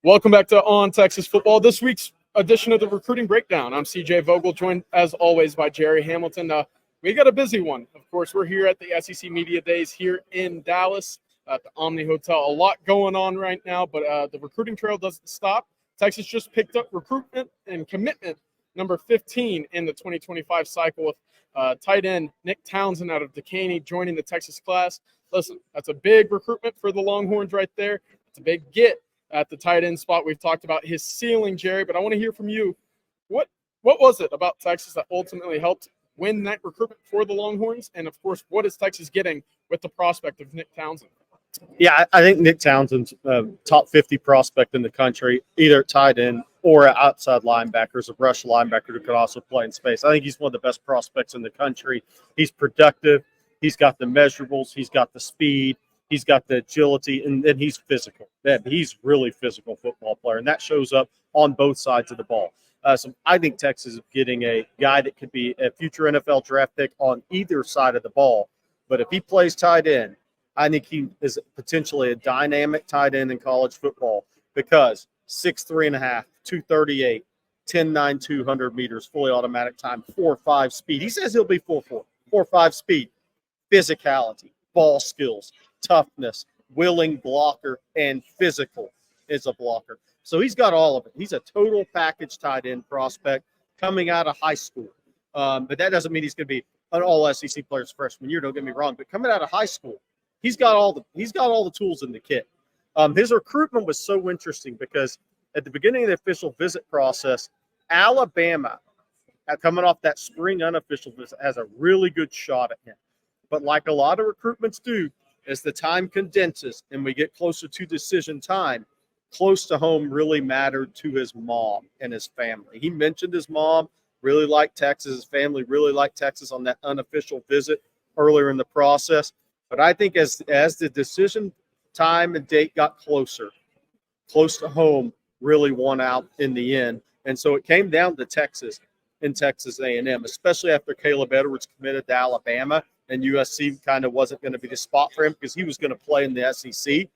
Welcome back to On Texas Football. This week's edition of the Recruiting Breakdown. I'm CJ Vogel, joined as always by Gerry Hamilton. We got a busy one. Of course, we're here at the SEC Media Days here in Dallas at the Omni Hotel. A lot going on right now, but the recruiting trail doesn't stop. Texas just picked up recruitment and commitment number 15 in the 2025 cycle with tight end Nick Townsen out of Decaney joining the Texas class. Listen, that's a big recruitment for the Longhorns right there. It's a big get at the tight end spot. We've talked about his ceiling, Gerry, but I want to hear from you. What was it about Texas that ultimately helped win that recruitment for the Longhorns? And, of course, what is Texas getting with the prospect of Nick Townsen? Yeah, I think Nick Townsend's top 50 prospect in the country, either tight end or outside linebackers, a rush linebacker who could also play in space. I think he's one of the best prospects in the country. He's productive. He's got the measurables. He's got the speed. He's got the agility, and he's physical. He's really physical football player, and that shows up on both sides of the ball. So I think Texas is getting a guy that could be a future NFL draft pick on either side of the ball. But if he plays tight end, I think he is potentially a dynamic tight end in college football because 6'3.5", 238, 10.9, 200 meters, fully automatic time, 4.5 speed. He says he'll be 4.4, 4.5 speed, physicality, ball skills, toughness, willing blocker, and physical is a blocker. So he's got all of it. He's a total package tight end prospect coming out of high school. But that doesn't mean he's going to be an all SEC player's freshman year. Don't get me wrong. But coming out of high school, he's got all the tools in the kit. His recruitment was so interesting because at the beginning of the official visit process, Alabama, coming off that spring unofficial visit, has a really good shot at him. But like a lot of recruitments do, as the time condenses and we get closer to decision time, close to home really mattered to his mom and his family. He mentioned his mom really liked Texas. His family really liked Texas on that unofficial visit earlier in the process. But I think as the decision time and date got closer, close to home really won out in the end. And so it came down to Texas and Texas A&M, especially after Caleb Edwards committed to Alabama and USC kind of wasn't going to be the spot for him because he was going to play in the SEC.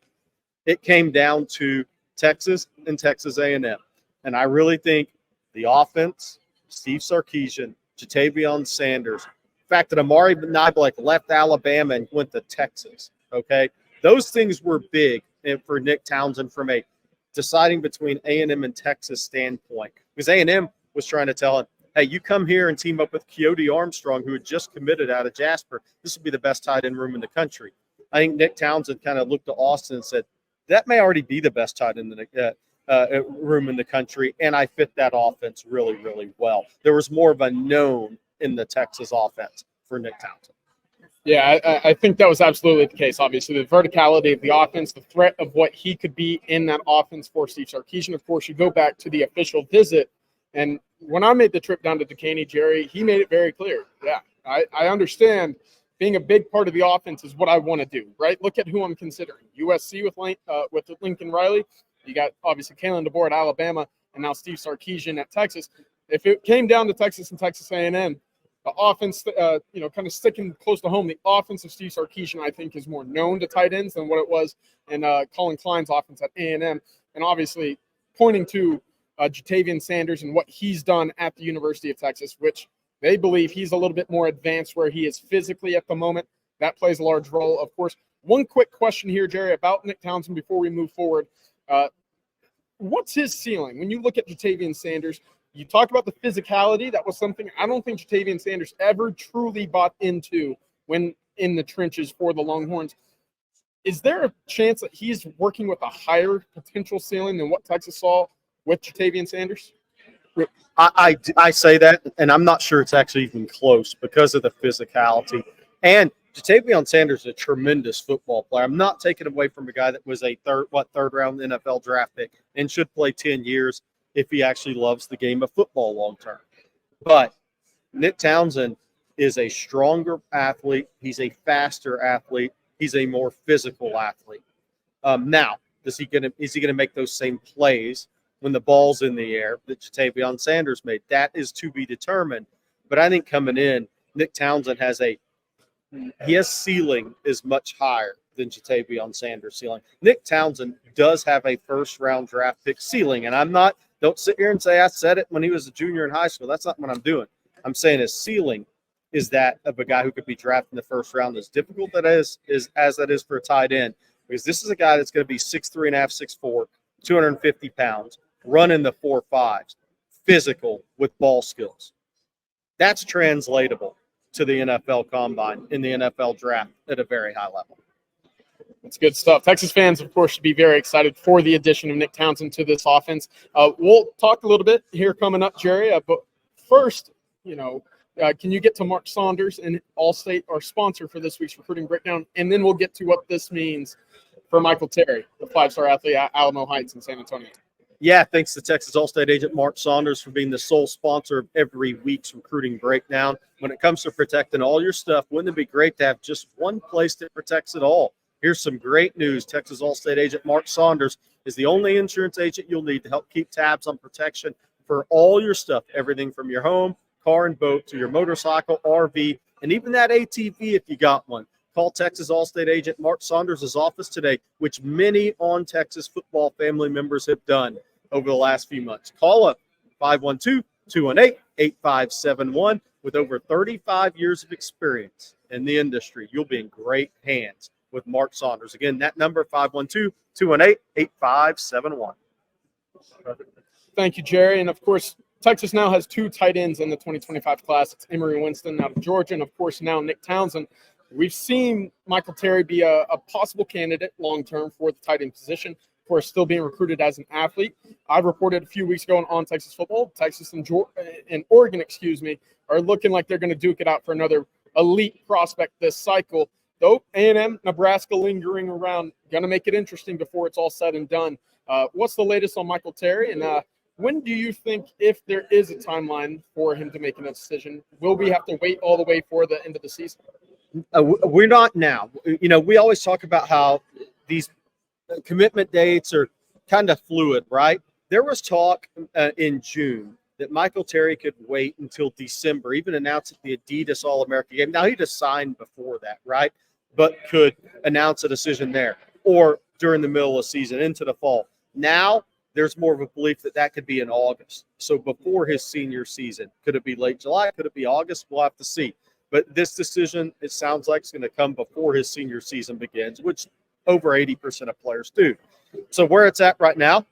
It came down to Texas and Texas A&M. And I really think the offense, Steve Sarkisian, Jatavion Sanders, the fact that Amari Niblack left Alabama and went to Texas, okay? Those things were big for Nick Townsen from a deciding between A&M and Texas standpoint. Because A&M was trying to tell him, hey, you come here and team up with Keody Armstrong, who had just committed out of Jasper. This will be the best tight end room in the country. I think Nick Townsen kind of looked to Austin and said, that may already be the best tight end in the room in the country, and I fit that offense really, really well. There was more of a known in the Texas offense for Nick Townsen. Yeah, I think that was absolutely the case. Obviously, the verticality of the offense, the threat of what he could be in that offense for Steve Sarkisian. Of course, you go back to the official visit, and when I made the trip down to Decaney, Gerry, he made it very clear. Yeah, I understand being a big part of the offense is what I want to do, right? Look at who I'm considering. USC with Lincoln Riley. You got, obviously, Kalen DeBoer at Alabama, and now Steve Sarkisian at Texas. If it came down to Texas and Texas A&M, the offense, kind of sticking close to home, the offense of Steve Sarkisian, I think, is more known to tight ends than what it was in Colin Klein's offense at A&M. And obviously pointing to Jatavion Sanders and what he's done at the University of Texas, which they believe he's a little bit more advanced where he is physically at the moment. That plays a large role, of course. One quick question here, Gerry, about Nick Townsen before we move forward. What's his ceiling? When you look at Jatavion Sanders, you talk about the physicality. That was something I don't think Jatavion Sanders ever truly bought into when in the trenches for the Longhorns. Is there a chance that he's working with a higher potential ceiling than what Texas saw with Jatavion Sanders? I say that, and I'm not sure it's actually even close because of the physicality. And Jatavion Sanders is a tremendous football player. I'm not taking away from a guy that was a third-round NFL draft pick and should play 10 years if he actually loves the game of football long-term. But Nick Townsen is a stronger athlete. He's a faster athlete. He's a more physical athlete. Now, is he gonna make those same plays when the ball's in the air that Jatavion Sanders made? That is to be determined. But I think coming in, Nick Townsen his ceiling is much higher than Jatavion Sanders' ceiling. Nick Townsen does have a first-round draft pick ceiling, and don't sit here and say I said it when he was a junior in high school. That's not what I'm doing. I'm saying his ceiling is that of a guy who could be drafted in the first round. As difficult that is as that is for a tight end, because this is a guy that's going to be 6'3.5", 6'4", 250 pounds, running the 4.5s, physical with ball skills. That's translatable to the NFL Combine in the NFL Draft at a very high level. It's good stuff. Texas fans, of course, should be very excited for the addition of Nick Townsen to this offense. We'll talk a little bit here coming up, Jerry. But first, can you get to Mark Saunders and Allstate, our sponsor for this week's recruiting breakdown, and then we'll get to what this means for Michael Terry, the 5-star athlete at Alamo Heights in San Antonio. Yeah, thanks to Texas Allstate agent Mark Saunders for being the sole sponsor of every week's recruiting breakdown. When it comes to protecting all your stuff, wouldn't it be great to have just one place that protects it all? Here's some great news. Texas Allstate agent Mark Saunders is the only insurance agent you'll need to help keep tabs on protection for all your stuff, everything from your home, car, and boat to your motorcycle, RV, and even that ATV if you got one. Call Texas Allstate agent Mark Saunders' office today, which many on Texas football family members have done over the last few months. Call up 512-218-8571. With over 35 years of experience in the industry, you'll be in great hands with Mark Saunders. Again, that number, 512-218-8571. Thank you, Jerry. And, of course, Texas now has 2 tight ends in the 2025 class. It's Emory Winston out of Georgia, and, of course, now Nick Townsen. We've seen Michael Terry be a possible candidate long-term for the tight end position, of course, still being recruited as an athlete. I reported a few weeks ago on Texas football, Texas and Oregon, are looking like they're going to duke it out for another elite prospect this cycle. Though A&M, Nebraska lingering around, going to make it interesting before it's all said and done. What's the latest on Michael Terry? And when do you think, if there is a timeline for him to make a decision, will we have to wait all the way for the end of the season? We're not now. We always talk about how these commitment dates are kind of fluid, right? There was talk in June that Michael Terry could wait until December, even announce at the Adidas All-America game. Now, he just signed before that, right? But could announce a decision there or during the middle of the season into the fall. Now, there's more of a belief that could be in August. So before his senior season. Could it be late July? Could it be August? We'll have to see. But this decision, it sounds like it's going to come before his senior season begins, which over 80% of players do. So where it's at right now,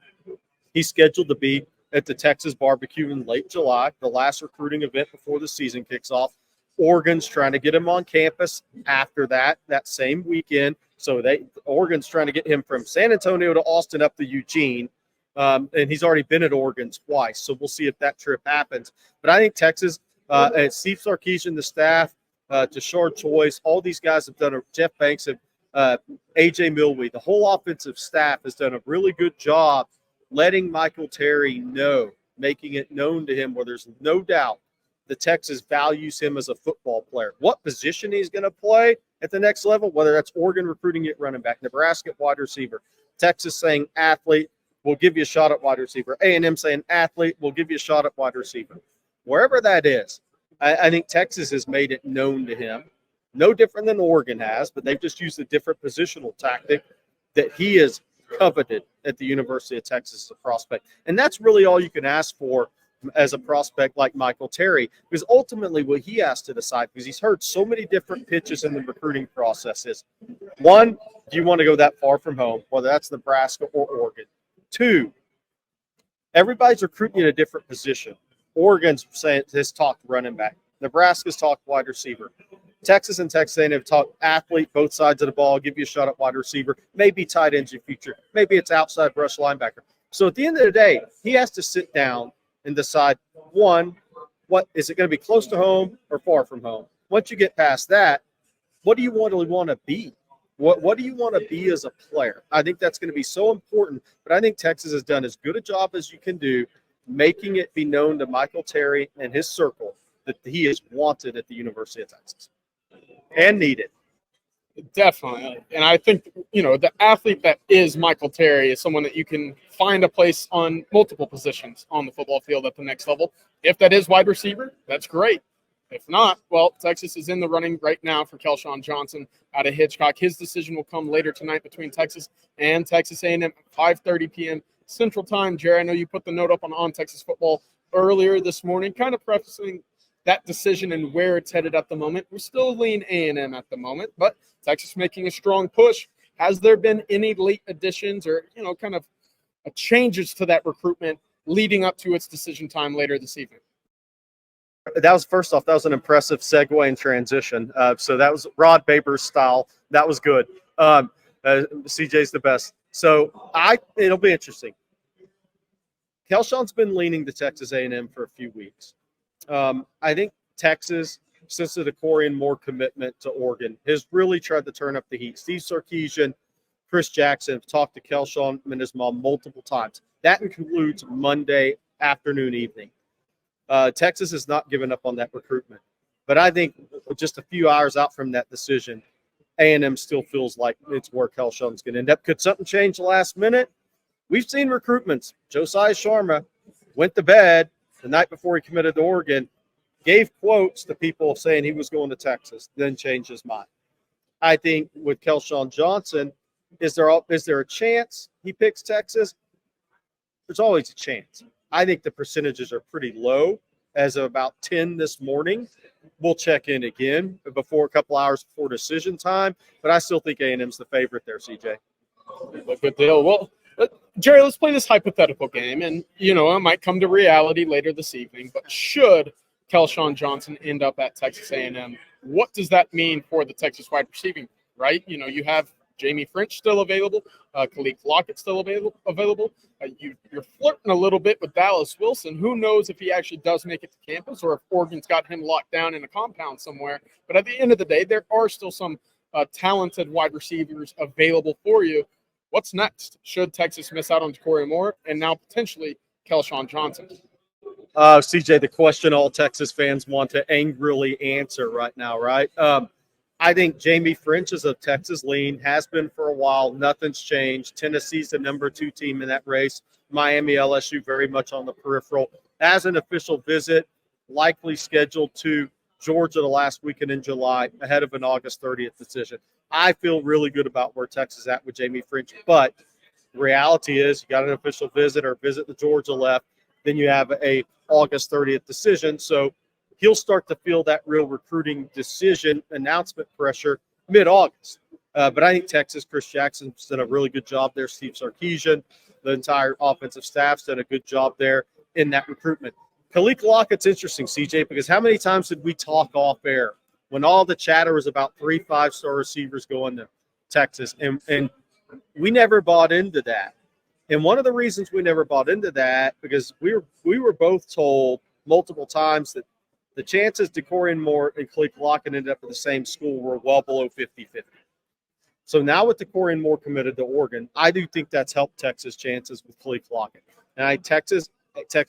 he's scheduled to be at the Texas barbecue in late July, the last recruiting event before the season kicks off. Oregon's trying to get him on campus after that same weekend. So Oregon's trying to get him from San Antonio to Austin up to Eugene. And he's already been at Oregon twice. So we'll see if that trip happens. But I think Texas, Steve Sarkisian, the staff, Tashard Choice, all these guys have done Jeff Banks, AJ Milwee, the whole offensive staff has done a really good job letting Michael Terry know, making it known to him where there's no doubt the Texas values him as a football player. What position he's going to play at the next level, whether that's Oregon recruiting at running back, Nebraska at wide receiver, Texas saying athlete, we'll give you a shot at wide receiver, A&M saying athlete, we'll give you a shot at wide receiver. Wherever that is, I think Texas has made it known to him, no different than Oregon has, but they've just used a different positional tactic, that he is coveted at the University of Texas as a prospect. And that's really all you can ask for as a prospect like Michael Terry, because ultimately what he has to decide, because he's heard so many different pitches in the recruiting process, is, one, do you want to go that far from home, whether that's Nebraska or Oregon? Two, everybody's recruiting in a different position. Oregon's saying has talked running back. Nebraska's talked wide receiver. Texas and Texas A&M have talked athlete, both sides of the ball, give you a shot at wide receiver, maybe tight ends in future, maybe it's outside rush linebacker. So at the end of the day, he has to sit down and decide, one, what is it going to be, close to home or far from home? Once you get past that, what do you really want to be? What do you want to be as a player? I think that's going to be so important, but I think Texas has done as good a job as you can do, making it be known to Michael Terry and his circle that he is wanted at the University of Texas and needed. Definitely. And I think, the athlete that is Michael Terry is someone that you can find a place on multiple positions on the football field at the next level. If that is wide receiver, that's great. If not, well, Texas is in the running right now for Kelshawn Johnson out of Hitchcock. His decision will come later tonight between Texas and Texas A&M at 5:30 p.m. Central Time. Jerry, I know you put the note up on Texas football earlier this morning, kind of prefacing that decision and where it's headed at the moment. We're still lean A&M at the moment, but Texas making a strong push. Has there been any late additions or, kind of changes to that recruitment leading up to its decision time later this evening? That was an impressive segue and transition. So that was Rod Babers style. That was good. CJ's the best. So it'll be interesting. Kelshawn's been leaning to Texas A&M for a few weeks. I think Texas, since the Corian Moore commitment to Oregon, has really tried to turn up the heat. Steve Sarkisian, Chris Jackson have talked to Kelshawn and his mom multiple times. That includes Monday afternoon, evening. Texas has not given up on that recruitment. But I think just a few hours out from that decision, A&M still feels like it's where Kelshawn's going to end up. Could something change the last minute? We've seen recruitments. Josiah Sharma went to bed the night before he committed to Oregon, gave quotes to people saying he was going to Texas, then changed his mind. I think with Kelshawn Johnson, is there a chance he picks Texas? There's always a chance. I think the percentages are pretty low as of about 10 this morning. We'll check in again before a couple hours before decision time, but I still think A&M's the favorite there, CJ. Good deal. Well, Jerry, let's play this hypothetical game, and, it might come to reality later this evening, but should Kelshawn Johnson end up at Texas A&M, what does that mean for the Texas wide receiving, right? You have Jamie French still available, Khalid Lockett still available. You're flirting a little bit with Dallas Wilson. Who knows if he actually does make it to campus or if Oregon's got him locked down in a compound somewhere. But at the end of the day, there are still some talented wide receivers available for you. What's next? Should Texas miss out on Corey Moore and now potentially Kelshawn Johnson? CJ, the question all Texas fans want to angrily answer right now, right? I think Jamie French is a Texas lean, has been for a while. Nothing's changed. Tennessee's the number 2 team in that race. Miami, LSU very much on the peripheral. As an official visit, likely scheduled to Georgia the last weekend in July ahead of an August 30th decision. I feel really good about where Texas is at with Jamie French, but the reality is you got an official visit or visit the Georgia left, then you have a August 30th decision. So he'll start to feel that real recruiting decision announcement pressure mid-August. But I think Texas, Chris Jackson's done a really good job there. Steve Sarkisian, the entire offensive staff's done a good job there in that recruitment. Khalid Lockett's interesting, CJ, because how many times did we talk off air when all the chatter was about 3 5-star receivers going to Texas? And we never bought into that. And one of the reasons we never bought into that, because we were both told multiple times that the chances DeCorian Moore and Khalid Lockett ended up at the same school were well below 50-50. So now with DeCorian Moore committed to Oregon, I do think that's helped Texas' chances with Khalid Lockett. And Texas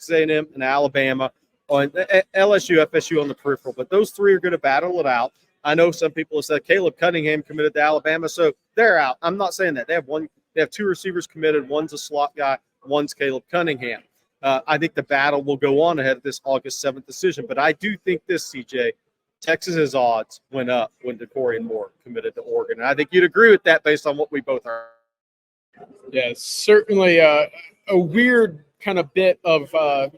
A&M, and Alabama, and LSU, FSU on the peripheral. But those three are going to battle it out. I know some people have said Caleb Cunningham committed to Alabama, so they're out. I'm not saying that. They have 2 receivers committed. One's a slot guy. One's Caleb Cunningham. I think the battle will go on ahead of this August 7th decision. But I do think this, CJ, Texas's odds went up when DeCorian Moore committed to Oregon. And I think you'd agree with that based on what we both are. Yeah, certainly a weird kind of bit of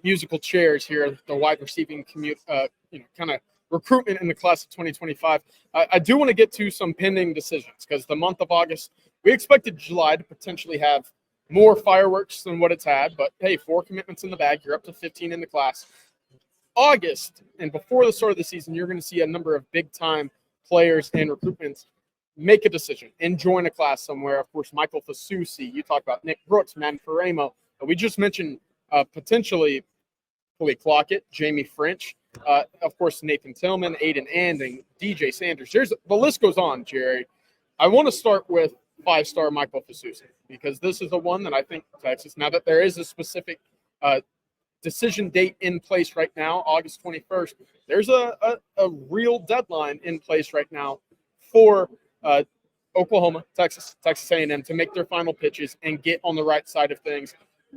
musical chairs here, the wide receiving kind of recruitment in the class of 2025. I do want to get to some pending decisions because the month of August, we expected July to potentially have more fireworks than what it's had, but hey, 4 commitments in the bag, you're up to 15 in the class. August, and before the start of the season, you're going to see a number of big-time players and recruitments make a decision and join a class somewhere. Of course, Michael Fasusi, you talked about Nick Brooks, Matt Faremo. We just mentioned potentially Khalid Lockett, Jamie French, of course, Nathan Tillman, Aiden Anding, DJ Sanders. The list goes on, Jerry. I want to start with 5-star Michael Fasusi because this is the one that I think Texas, now that there is a specific decision date in place right now, August 21st, there's a real deadline in place right now for Oklahoma, Texas A&M to make their final pitches and get on the right side of things.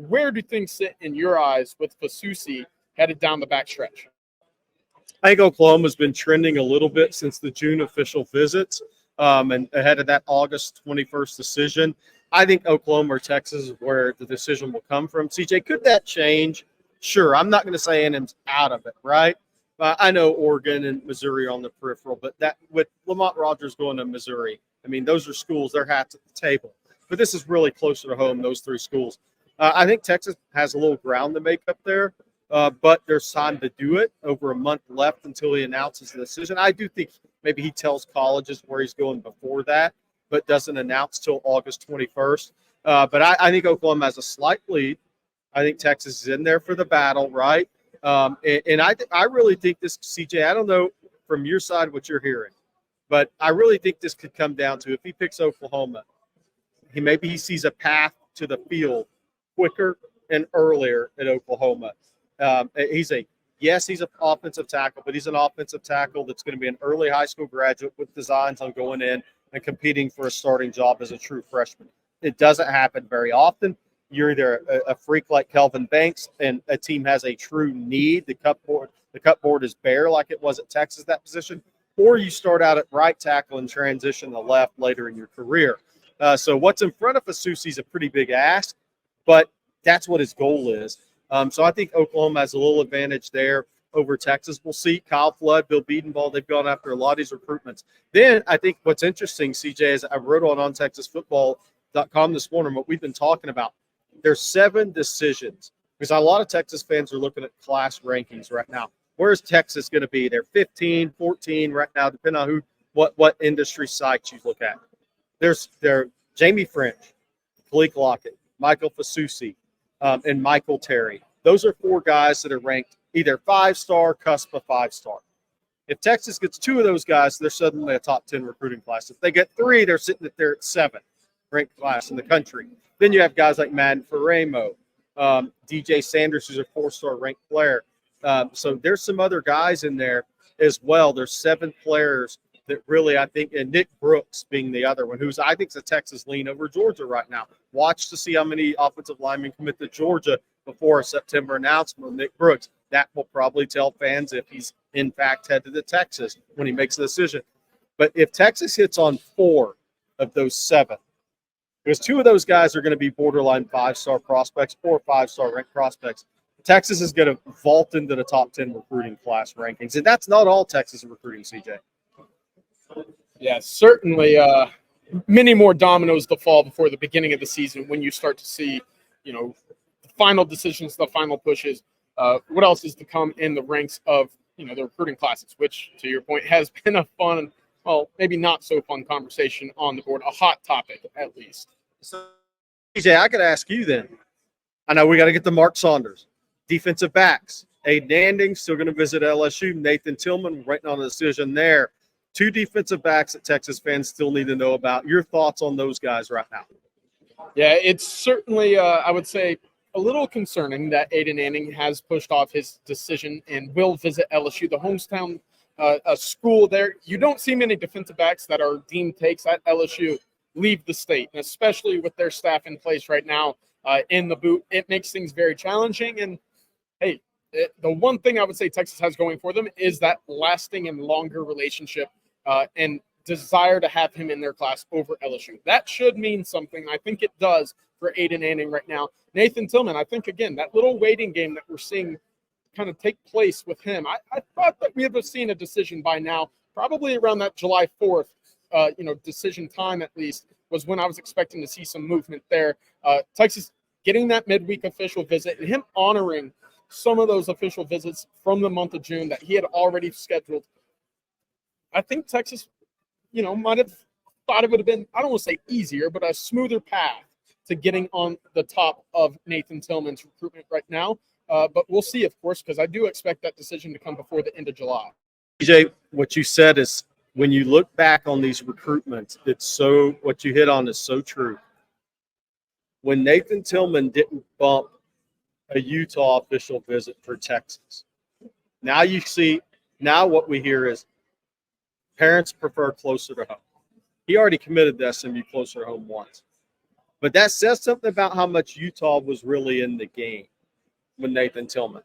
Where do things sit in your eyes with Fasusi headed down the backstretch? I think Oklahoma's been trending a little bit since the June official visits, and ahead of that August 21st decision. I think Oklahoma or Texas is where the decision will come from. CJ, could that change? Sure. I'm not going to say A&M's out of it, right? I know Oregon and Missouri are on the peripheral, but that with Lamont Rogers going to Missouri, I mean, those are schools, their hats at the table. But this is really closer to home, those three schools. I think Texas has a little ground to make up there. But there's time to do it. Over a month left until he announces the decision. I do think maybe he tells colleges where he's going before that, but doesn't announce till August 21st. But I think Oklahoma has a slight lead. I think Texas is in there for the battle, right? And I really think this, CJ, I don't know from your side what you're hearing, but I really think this could come down to if he picks Oklahoma, he sees a path to the field quicker and earlier at Oklahoma. He's an offensive tackle, but he's an offensive tackle that's going to be an early high school graduate with designs on going in and competing for a starting job as a true freshman. It doesn't happen very often. You're either a freak like Kelvin Banks and a team has a true need. The cupboard is bare like it was at Texas, that position, or you start out at right tackle and transition to left later in your career. So what's in front of Asusi is a pretty big ask, but that's what his goal is. So I think Oklahoma has a little advantage there over Texas. We'll see. Kyle Flood, Bill Bedenbaugh, they've gone after a lot of these recruitments. Then I think what's interesting, CJ, is I wrote on ontexasfootball.com this morning what we've been talking about. There's 7 decisions because a lot of Texas fans are looking at class rankings right now. Where's Texas going to be? They're 15, 14 right now, depending on what industry sites you look at. There's Jamie French, Kalik Lockett, Michael Fasusi, and Michael Terry. Those are 4 guys that are ranked either 5-star, cusp of 5-star. If Texas gets 2 of those guys, they're suddenly a top 10 recruiting class. If they get 3, they're sitting at their 7th ranked class in the country. Then you have guys like Madden Faremo, DJ Sanders, who's a 4-star ranked player. So there's some other guys in there as well. There's 7 players that really, I think, and Nick Brooks being the other one, who's I think is a Texas lean over Georgia right now. Watch to see how many offensive linemen commit to Georgia before a September announcement of Nick Brooks. That will probably tell fans if he's in fact headed to Texas when he makes the decision. But if Texas hits on 4 of those 7, because 2 of those guys are going to be borderline 5-star prospects or 5-star ranked prospects, Texas is going to vault into the top 10 recruiting class rankings. And that's not all Texas recruiting, CJ. Yeah, certainly many more dominoes to fall before the beginning of the season when you start to see, the final decisions, the final pushes. What else is to come in the ranks of, the recruiting classes, which, to your point, has been a fun, well, maybe not so fun conversation on the board, a hot topic at least. So, CJ, I could ask you then. I know we got to get to Mark Saunders. Defensive backs. Aiden Anding still going to visit LSU. Nathan Tillman waiting on a decision there. 2 defensive backs that Texas fans still need to know about. Your thoughts on those guys right now? Yeah, it's certainly, I would say, a little concerning that Aiden Anding has pushed off his decision and will visit LSU, the hometown school there. You don't see many defensive backs that are deemed takes at LSU leave the state, and especially with their staff in place right now in the boot. It makes things very challenging. And, hey, the one thing I would say Texas has going for them is that lasting and longer relationship and desire to have him in their class over LSU. That should mean something. I think it does for Aiden Anding right now. Nathan Tillman, I think, again, that little waiting game that we're seeing kind of take place with him, I thought that we would have seen a decision by now, probably around that July 4th, decision time at least, was when I was expecting to see some movement there. Texas getting that midweek official visit and him honoring some of those official visits from the month of June that he had already scheduled. I think Texas, might have thought it would have been, I don't want to say easier, but a smoother path to getting on the top of Nathan Tillman's recruitment right now. But we'll see, of course, because I do expect that decision to come before the end of July. DJ, what you said is when you look back on these recruitments, what you hit on is so true. When Nathan Tillman didn't bump a Utah official visit for Texas, now what we hear is parents prefer closer to home. He already committed to SMU closer to home once. But that says something about how much Utah was really in the game with Nathan Tillman.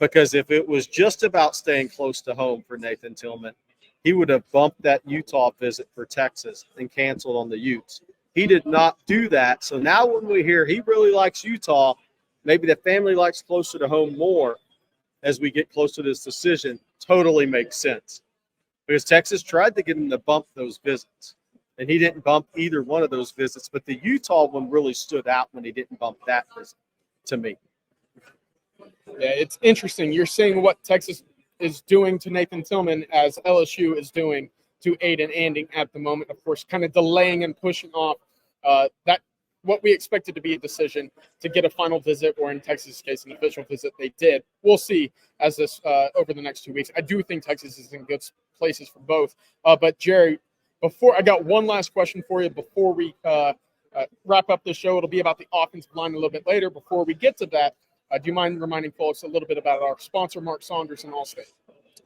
because if it was just about staying close to home for Nathan Tillman, he would have bumped that Utah visit for Texas and canceled on the Utes. He did not do that. So now when we hear he really likes Utah, maybe the family likes closer to home more as we get close to this decision, totally makes sense. Because Texas tried to get him to bump those visits, and he didn't bump either one of those visits. But the Utah one really stood out when he didn't bump that visit to me. Yeah, it's interesting. You're seeing what Texas is doing to Nathan Tillman as LSU is doing to Aiden Anding at the moment. Of course, kind of delaying and pushing off that what we expected to be a decision to get a final visit, or in Texas' case, an official visit. They did. We'll see as this over the next 2 weeks. I do think Texas is in good places for both. But Gerry, before I got one last question for you before we wrap up the show. It'll be about the offensive line a little bit later. Before we get to that, do you mind reminding folks a little bit about our sponsor, Mark Saunders and Allstate?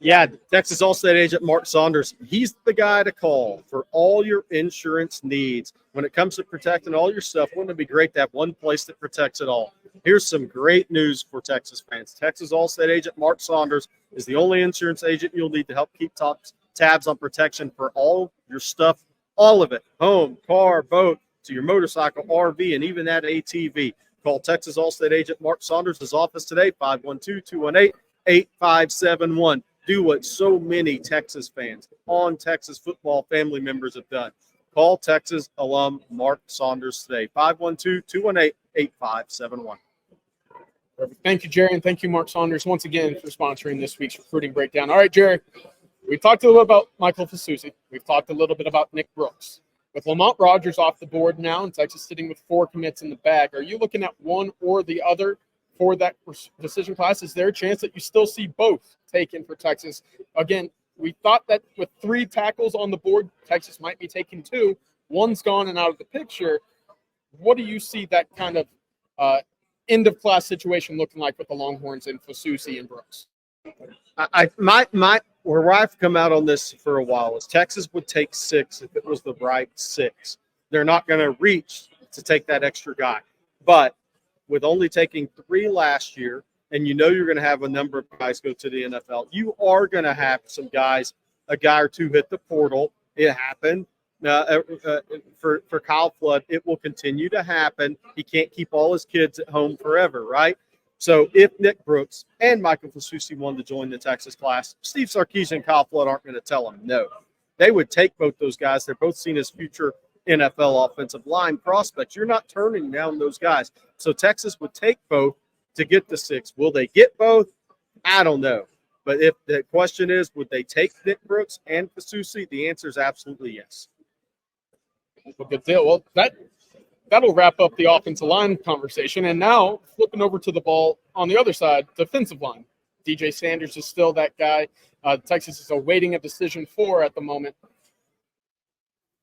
Yeah, Texas Allstate agent Mark Saunders. He's the guy to call for all your insurance needs. When it comes to protecting all your stuff, wouldn't it be great to have one place that protects it all? Here's some great news for Texas fans. Texas Allstate agent Mark Saunders is the only insurance agent you'll need to help keep tabs on protection for all your stuff, all of it, home, car, boat, to your motorcycle, RV, and even that ATV. Call Texas Allstate agent Mark Saunders' office today, 512-218-8571. Do what so many Texas fans on Texas football family members have done. Call Texas alum Mark Saunders today, 512-218-8571. Perfect. Thank you, Gerry, and thank you, Mark Saunders, once again for sponsoring this week's recruiting breakdown. All right, Gerry, we talked a little about Michael Fasusi. We've talked a little bit about Nick Brooks. With Lamont Rogers off the board now and Texas sitting with 4 commits in the bag, are you looking at one or the other for that decision class? Is there a chance that you still see both taken for Texas? Again, we thought that with 3 tackles on the board, Texas might be taking 2. One's gone and out of the picture. What do you see that kind of end-of-class situation looking like with the Longhorns and Fasusi and Brooks? Where I've come out on this for a while is Texas would take 6 if it was the right 6. They're not going to reach to take that extra guy. But with only taking 3 last year, and you know you're going to have a number of guys go to the NFL, you are going to have some guys, a guy or 2 hit the portal. It happened. For Kyle Flood, it will continue to happen. He can't keep all his kids at home forever, right? So if Nick Brooks and Michael Fasusi wanted to join the Texas class, Steve Sarkisian and Kyle Flood aren't going to tell them no. They would take both those guys. They're both seen as future NFL offensive line prospects. You're not turning down those guys. So Texas would take both to get the 6. Will they get both? I don't know. But if the question is, would they take Nick Brooks and Fasusi? The answer is absolutely yes. Well, good deal. Well, that'll wrap up the offensive line conversation. And now flipping over to the ball on the other side, defensive line. DJ Sanders is still that guy. Texas is awaiting a decision for at the moment.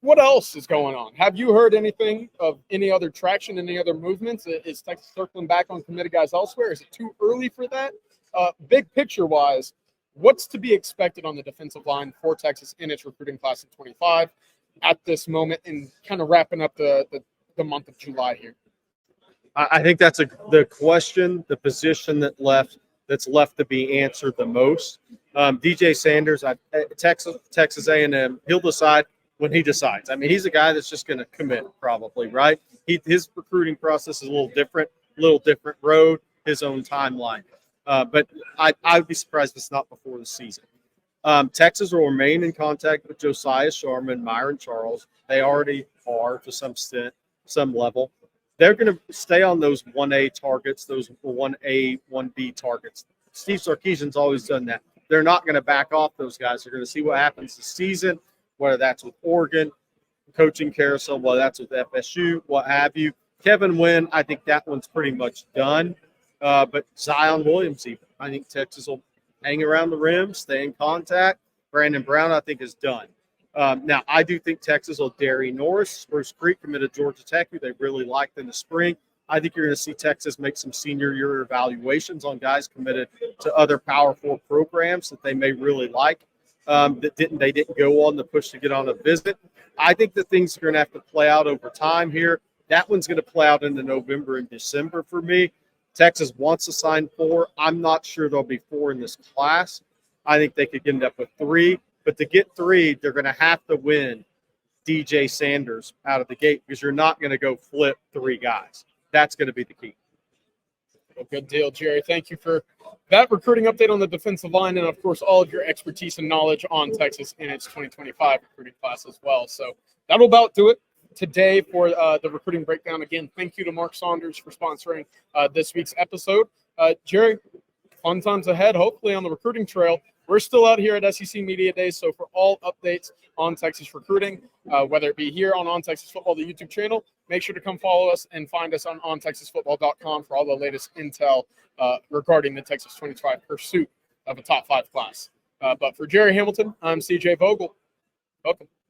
What else is going on? Have you heard anything of any other traction, any other movements? Is Texas circling back on committed guys elsewhere? Is it too early for that? Big picture-wise, what's to be expected on the defensive line for Texas in its recruiting class in 25 at this moment, and kind of wrapping up the month of July here? I think that's the question, the position that's left to be answered the most. DJ Sanders, Texas A&M, he'll decide when he decides. I mean, he's a guy that's just going to commit probably, right? His recruiting process is a little different road, his own timeline. But I'd be surprised if it's not before the season. Texas will remain in contact with Josiah Sharman, Myron Charles. They already are to some extent, some level. They're going to stay on those 1A targets, those 1A, 1B targets. Steve Sarkisian's always done that. They're not going to back off those guys. They're going to see what happens this season, whether that's with Oregon, coaching carousel, whether that's with FSU, what have you. Kevin Wynn, I think that one's pretty much done. But Zion Williams, even, I think Texas will hang around the rim, stay in contact. Brandon Brown, I think, is done. Now, I do think Texas will Derry Norris, Spruce Creek, committed Georgia Tech, who they really liked in the spring. I think you're going to see Texas make some senior year evaluations on guys committed to other Power 4 programs that they may really like. They didn't go on the push to get on a visit. I think that things are going to have to play out over time here. That one's going to play out into November and December for me. Texas wants to sign 4. I'm not sure there'll be 4 in this class. I think they could end up with 3. But to get 3, they're going to have to win DJ Sanders out of the gate because you're not going to go flip 3 guys. That's going to be the key. A good deal, Jerry. Thank you for that recruiting update on the defensive line and, of course, all of your expertise and knowledge on Texas in its 2025 recruiting class as well. So that'll about do it today for the recruiting breakdown. Again, thank you to Mark Saunders for sponsoring this week's episode. Jerry, fun times ahead, hopefully, on the recruiting trail. We're still out here at SEC Media Days, so for all updates on Texas recruiting, whether it be here on Texas Football, the YouTube channel, make sure to come follow us and find us on ontexasfootball.com for all the latest intel regarding the Texas 25 pursuit of a top 5 class. But for Gerry Hamilton, I'm CJ Vogel. Welcome.